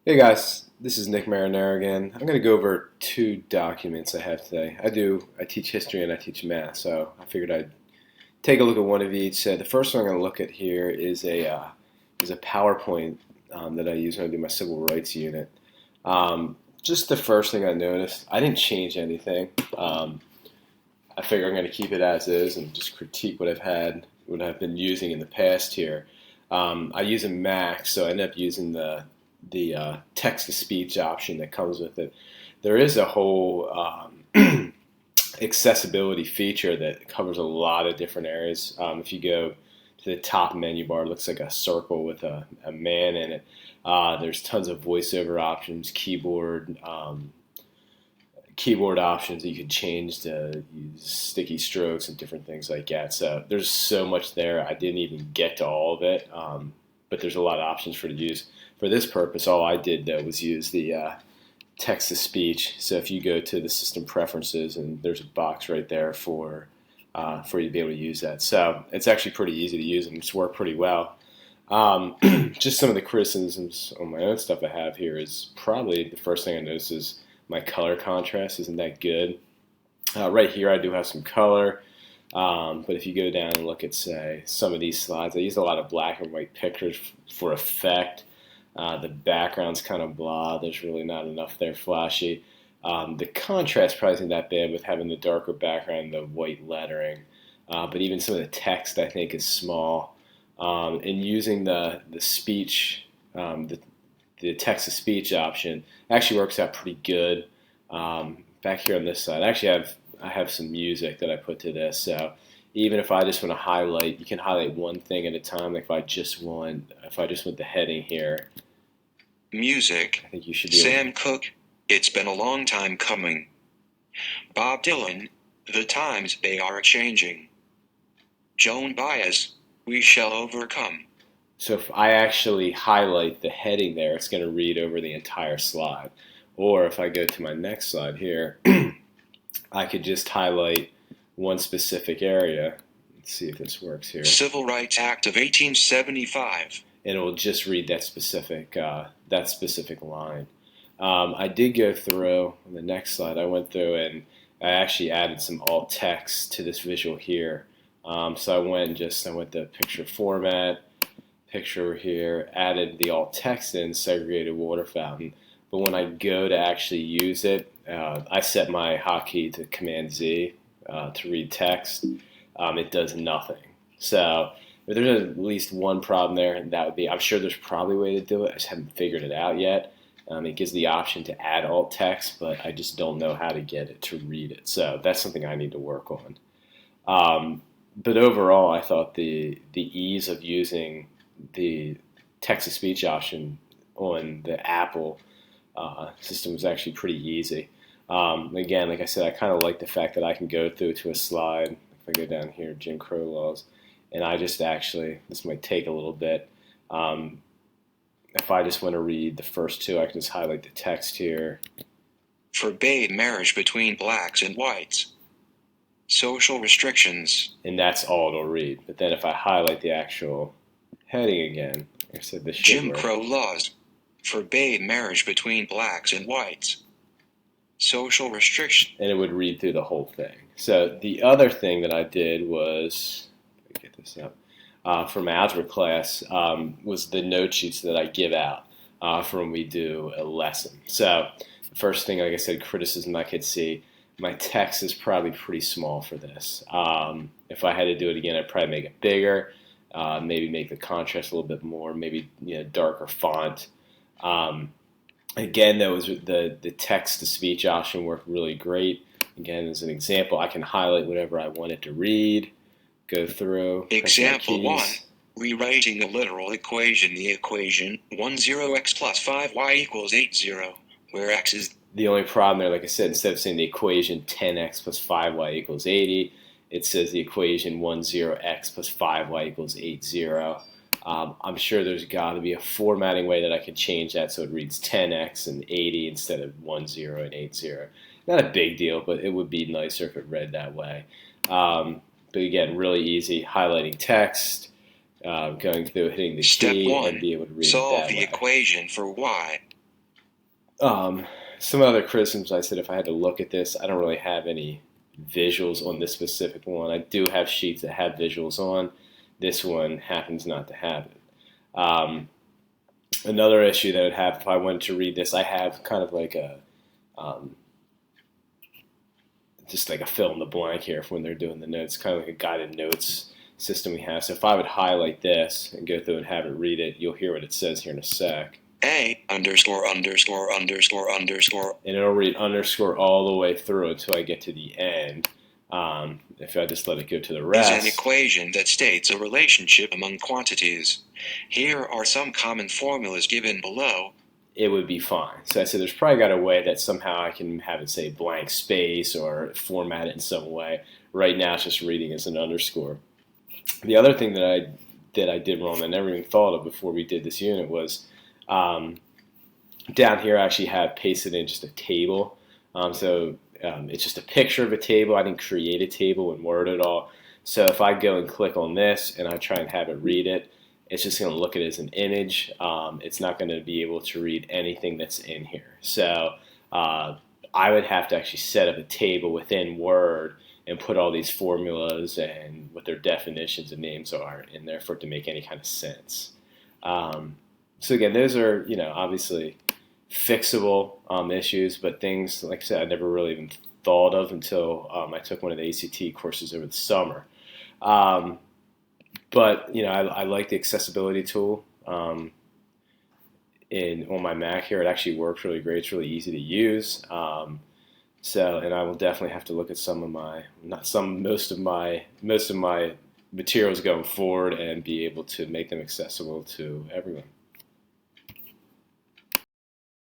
Hey guys, this is Nick Marinero again. I'm going to go over two documents I have today. I teach history and I teach math, so I figured I'd take a look at one of each. The first one I'm going to look at here is a PowerPoint that I use when I do my civil rights unit. Just the first thing I noticed, I didn't change anything. I figure I'm going to keep it as is and just critique what I've been using in the past here. I use a Mac, so I end up using the text to speech option that comes with it. There is a whole accessibility feature that covers a lot of different areas. If you go to the top menu bar, it looks like a circle with a man in it. There's tons of voiceover options, keyboard options that you can change to use sticky strokes and different things like that. So there's so much there. I didn't even get to all of it, but there's a lot of options for to use. For this purpose, all I did though was use the text to speech. So if you go to the system preferences, and there's a box right there for you to be able to use that. So it's actually pretty easy to use and it's worked pretty well. Just some of the criticisms on my own stuff I have here is probably the first thing I notice is my color contrast isn't that good. Right here I do have some color, but if you go down and look at, say, some of these slides, I use a lot of black and white pictures for effect. The background's kind of blah. There's really not enough there flashy. The contrast probably isn't that bad with having the darker background and the white lettering. But even some of the text I think is small. And using the speech, the text to speech option actually works out pretty good. Back here on this side, I have some music that I put to this. So even if I just want to highlight, you can highlight one thing at a time. Like if I just want the heading here, Music. I think you should be Sam Cooke. It's been a long time coming. Bob Dylan. The times they are changing. Joan Baez. We shall overcome. So if I actually highlight the heading there, it's going to read over the entire slide. Or if I go to my next slide here, I could just highlight one specific area. Let's see if this works here. Civil Rights Act of 1875. And it will just read that specific line. I did go through on the next slide. I went through and I actually added some alt text to this visual here. So I went to picture format, picture here, added the alt text in, segregated water fountain. But when I go to actually use it, I set my hotkey to Command Z to read text. It does nothing. So if there's at least one problem there, and that would be, I'm sure there's probably a way to do it. I just haven't figured it out yet. It gives the option to add alt text, but I just don't know how to get it to read it. So that's something I need to work on. But overall, I thought the ease of using the text-to-speech option on the Apple system was actually pretty easy. Again, like I said, I kind of like the fact that I can go through to a slide. If I go down here, Jim Crow laws, and I just actually, this might take a little bit. If I just want to read the first two, I can just highlight the text here. Forbade marriage between blacks and whites. Social restrictions. And that's all it'll read. But then if I highlight the actual heading again, like I said, this should Jim work. Crow laws. Forbade marriage between blacks and whites. Social restriction. And it would read through the whole thing. So the other thing that I did was, let me get this up, for my algebra class, was the note sheets that I give out for when we do a lesson. So the first thing, like I said, criticism I could see, my text is probably pretty small for this. If I had to do it again, I'd probably make it bigger, maybe make the contrast a little bit more, maybe darker font. Again, the text-to-speech option worked really great. Again, as an example, I can highlight whatever I want it to read, go through. Example 1. Rewriting a literal equation. The equation 10x plus 5y equals 80, where x is... The only problem there, like I said, instead of saying the equation 10x plus 5y equals 80, it says the equation 10x plus 5y equals 80. I'm sure there's got to be a formatting way that I could change that so it reads 10x and 80 instead of 10 and 80. Not a big deal, but it would be nicer if it read that way. But again, really easy. Highlighting text, going through, hitting the Step key, 1. and be able to read Solve it that the way. equation for y. Um, some other criticisms I said if I had to look at this, I don't really have any visuals on this specific one. I do have sheets that have visuals on. This one happens not to have it. Another issue that I'd have if I wanted to read this, I have kind of like a um, just like a fill in the blank here for when they're doing the notes, kind of like a guided notes system we have. So if I would highlight this and go through and have it read it, you'll hear what it says here in a sec. A underscore underscore underscore underscore. And it'll read underscore all the way through until I get to the end. If I just let it go to the rest. Is an equation that states a relationship among quantities. Here are some common formulas given below. It would be fine. So I said there's probably got a way that somehow I can have it say blank space or format it in some way. Right now it's just reading as an underscore. The other thing that I did wrong that I never even thought of before we did this unit was down here I actually have pasted in just a table. It's just a picture of a table. I didn't create a table in Word at all. So if I go and click on this and I try and have it read it, it's just going to look at it as an image. It's not going to be able to read anything that's in here. So I would have to actually set up a table within Word and put all these formulas and what their definitions and names are in there for it to make any kind of sense. So again, those are, obviously fixable issues, but things, like I said, I never really even thought of until I took one of the ACT courses over the summer. But I like the accessibility tool on my Mac here. It actually works really great. It's really easy to use. And I will definitely have to look at most of my materials going forward and be able to make them accessible to everyone.